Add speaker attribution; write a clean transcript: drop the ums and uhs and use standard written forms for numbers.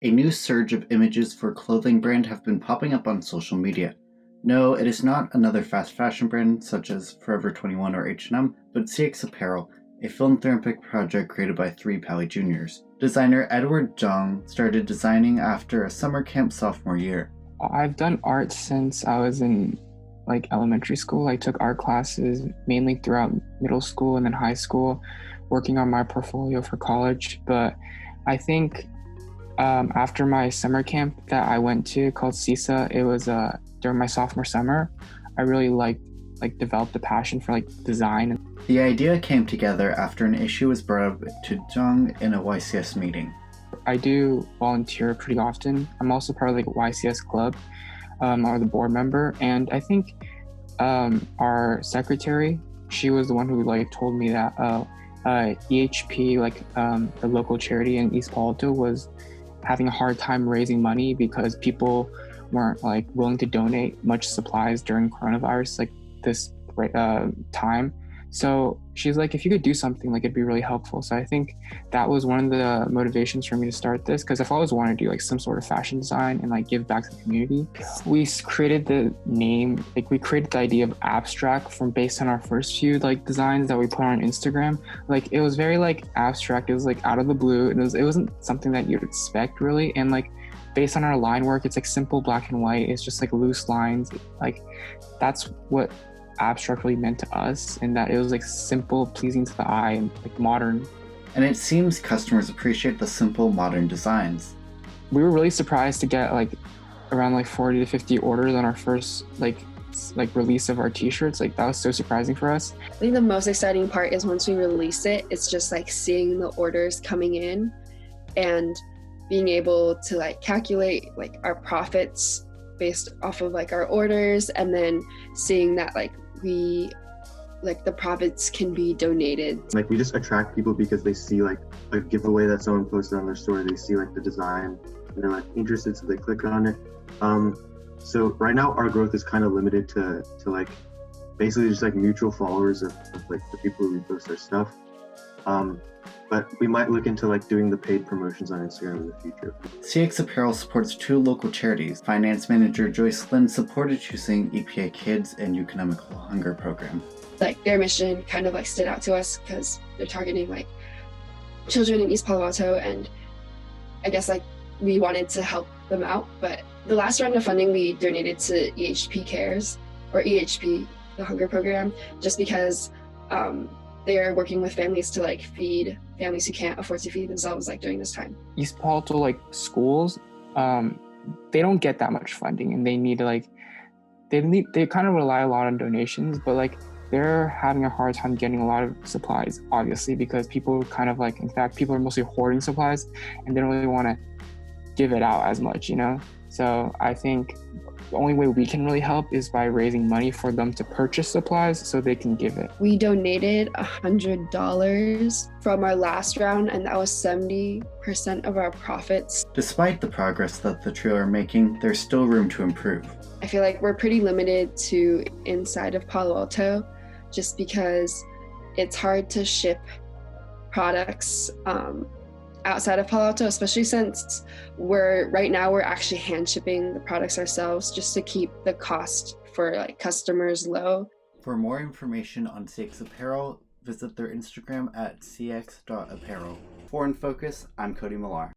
Speaker 1: A new surge of images for clothing brand have been popping up on social media. No, it is not another fast fashion brand such as Forever 21 or H&M, but CX Apparel, a philanthropic project created by three Pally Juniors. Designer Edward Zhang started designing after a summer camp sophomore year.
Speaker 2: I've done art since I was in elementary school. I took art classes mainly throughout middle school and then high school, working on my portfolio for college. But I think after my summer camp that I went to called CISA, it was during my sophomore summer. I really developed a passion for design.
Speaker 1: The idea came together after an issue was brought up to Zhang in a YCS meeting.
Speaker 2: I do volunteer pretty often. I'm also part of YCS club, or the board member, and I think our secretary, she was the one who told me that EHP, the local charity in East Palo Alto, was having a hard time raising money because people weren't willing to donate much supplies during coronavirus this time. So she's like, if you could do something, it'd be really helpful. So I think that was one of the motivations for me to start this, because I've always wanted to do some sort of fashion design and give back to the community. We created the name, we created the idea of abstract based on our first few designs that we put on Instagram. It was very abstract. It was out of the blue. It wasn't something that you'd expect really. And based on our line work, it's simple black and white. It's just loose lines. That's what abstract really meant to us, and that it was simple, pleasing to the eye, and modern.
Speaker 1: And it seems customers appreciate the simple, modern designs.
Speaker 2: We were really surprised to get around 40 to 50 orders on our first release of our t-shirts. That was so surprising for us.
Speaker 3: I think the most exciting part is once we release it, it's just seeing the orders coming in and being able to calculate our profits based off of our orders, and then seeing that we the profits can be donated.
Speaker 4: We just attract people because they see a giveaway that someone posted on their story. They see the design and they're interested, so they click on it. So right now our growth is kind of limited to basically just mutual followers of the people who repost our stuff. But we might look into doing the paid promotions on Instagram in the future.
Speaker 1: CX Apparel supports two local charities. Finance manager Joyce Lynn supported choosing EPA Kids and Economical Hunger Program.
Speaker 3: Their mission kind of stood out to us because they're targeting children in East Palo Alto, and I guess we wanted to help them out. But the last round of funding we donated to EHP Cares, or EHP, the Hunger Program, just because they are working with families to feed families who can't afford to feed themselves during this time.
Speaker 2: East Palo Alto schools, they don't get that much funding, and they need to they kind of rely a lot on donations, but they're having a hard time getting a lot of supplies, obviously, because people kind of in fact, people are mostly hoarding supplies and they don't really want to give it out as much, So I think the only way we can really help is by raising money for them to purchase supplies so they can give it.
Speaker 3: We donated $100 from our last round, and that was 70% of our profits.
Speaker 1: Despite the progress that the trio are making, there's still room to improve.
Speaker 3: I feel we're pretty limited to inside of Palo Alto, just because it's hard to ship products outside of Palo Alto, especially since right now we're actually hand shipping the products ourselves just to keep the cost for customers low.
Speaker 1: For more information on CX Apparel, visit their Instagram at cx.apparel. For In Focus, I'm Cody Millar.